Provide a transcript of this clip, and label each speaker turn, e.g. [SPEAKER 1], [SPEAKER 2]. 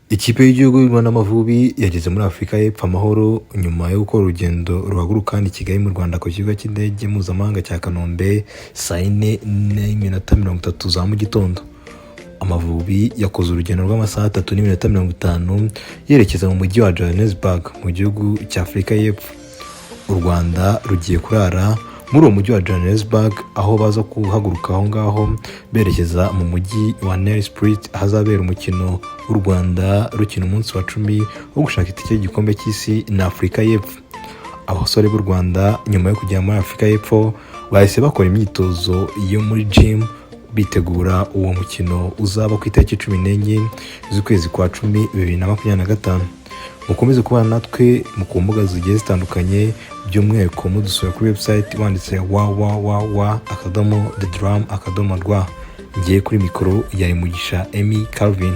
[SPEAKER 1] Ikipe y'igihugu Rwanda Amavubi yageze muri Afurika y'Epfo amahoro nyuma yo gukora urugendo ruhaguruka i Kigali mu Rwanda ku kibuga cy'indege mpuzamahanga cya Kanombe saa 4:30 za mu gitondo. Amavubi yakoze urugendo rw'amasaha 3:50 yerekeza mu mujyi wa Johannesburg mu gihugu cya Afurika y'Epfo. U Rwanda rugiye kurara muri uwo mujyi wa Johannesburg aho baza kuhaguruka aho ngaho berekeza mu mujyi wa Nelspruit ahazabera umukino w'u Rwanda rukina umunsi wa 10 wo gushaka itike y'igikombe cy'isi na Afurika y'Epfo. Abasore b'u Rwanda nyuma yo kujya muri Afurika y'Epfo bahise bakora imyitozo yo muri gym bitegura uwo mukino uzaba ku itariki 14 z'ukwezi kwa 10 2025. Mukomeze kubana natwe mu kumbuga zigiye zitandukanye by'umwihariko mudusura kuri website wanditse www.thedrum.rw. Ngiye kuri mikoro yari Mugisha Emmy Calvin.